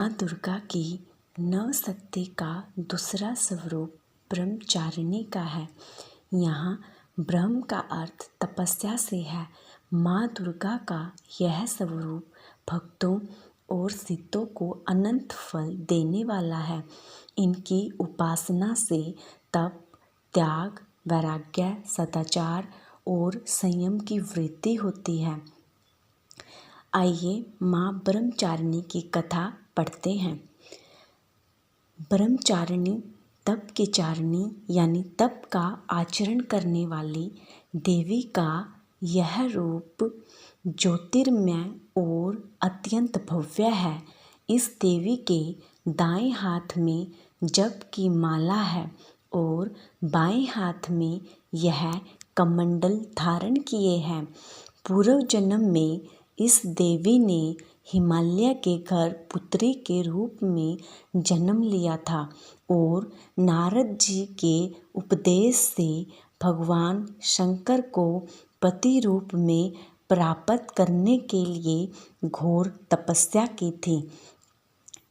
माँ दुर्गा की नव शक्ति का दूसरा स्वरूप ब्रह्मचारिणी का है। यहाँ ब्रह्म का अर्थ तपस्या से है। माँ दुर्गा का यह स्वरूप भक्तों और सिद्धों को अनंत फल देने वाला है। इनकी उपासना से तप, त्याग, वैराग्य, सदाचार और संयम की वृद्धि होती है। आइए माँ ब्रह्मचारिणी की कथा पढ़ते हैं। ब्रह्मचारिणी तप की चारिणी यानी तप का आचरण करने वाली देवी का यह रूप ज्योतिर्मय और अत्यंत भव्य है। इस देवी के दाएं हाथ में जप की माला है और बाएं हाथ में यह कमंडल धारण किए हैं। पूर्व जन्म में इस देवी ने हिमालय के घर पुत्री के रूप में जन्म लिया था और नारद जी के उपदेश से भगवान शंकर को पति रूप में प्राप्त करने के लिए घोर तपस्या की थी।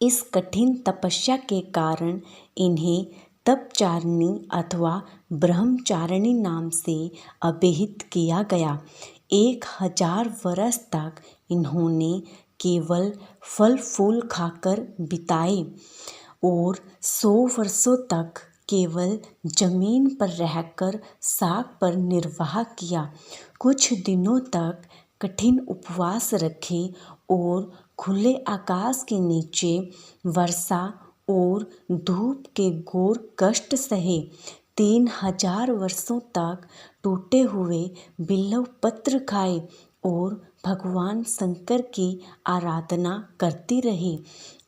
इस कठिन तपस्या के कारण इन्हें तपचारिणी अथवा ब्रह्मचारिणी नाम से अभिहित किया गया। 1000 वर्ष तक इन्होंने केवल फल फूल खाकर बिताए और 100 वर्षों तक केवल जमीन पर रहकर साग पर निर्वाह किया। कुछ दिनों तक कठिन उपवास रखे और खुले आकाश के नीचे वर्षा और धूप के घोर कष्ट सहे। 3000 वर्षों तक टूटे हुए बिल्व पत्र खाए और भगवान शंकर की आराधना करती रही।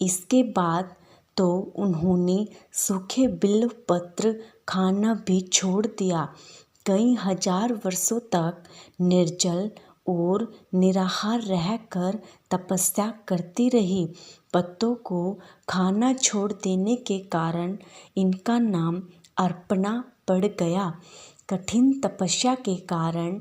इसके बाद तो उन्होंने सूखे बिल्व पत्र खाना भी छोड़ दिया। कई हजार वर्षों तक निर्जल और निराहार रहकर तपस्या करती रही। पत्तों को खाना छोड़ देने के कारण इनका नाम अर्पणा पड़ गया। कठिन तपस्या के कारण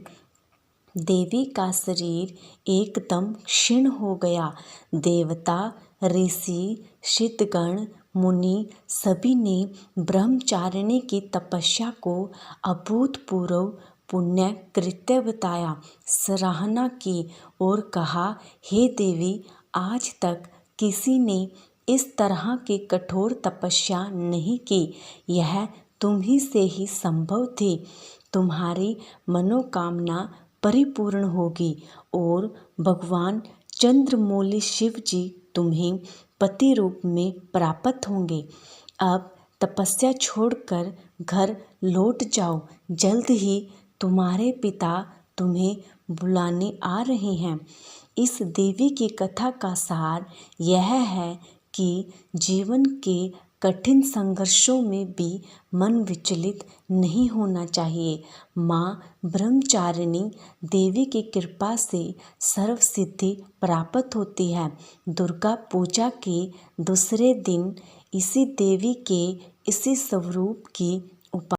देवी का शरीर एकदम क्षीण हो गया। देवता, ऋषि, सिद्धगण, मुनि सभी ने ब्रह्मचारिणी की तपस्या को अभूतपूर्व पुण्य कृत्य बताया, सराहना की और कहा, हे देवी, आज तक किसी ने इस तरह की कठोर तपस्या नहीं की। यह तुम ही से ही संभव थी। तुम्हारी मनोकामना परिपूर्ण होगी और भगवान चंद्रमौली शिव जी तुम्हें पति रूप में प्राप्त होंगे। अब तपस्या छोड़कर घर लौट जाओ। जल्द ही तुम्हारे पिता तुम्हें बुलाने आ रहे हैं। इस देवी की कथा का सार यह है कि जीवन के कठिन संघर्षों में भी मन विचलित नहीं होना चाहिए। माँ ब्रह्मचारिणी देवी की कृपा से सर्व सिद्धि प्राप्त होती है। दुर्गा पूजा के दूसरे दिन इसी देवी के इसी स्वरूप की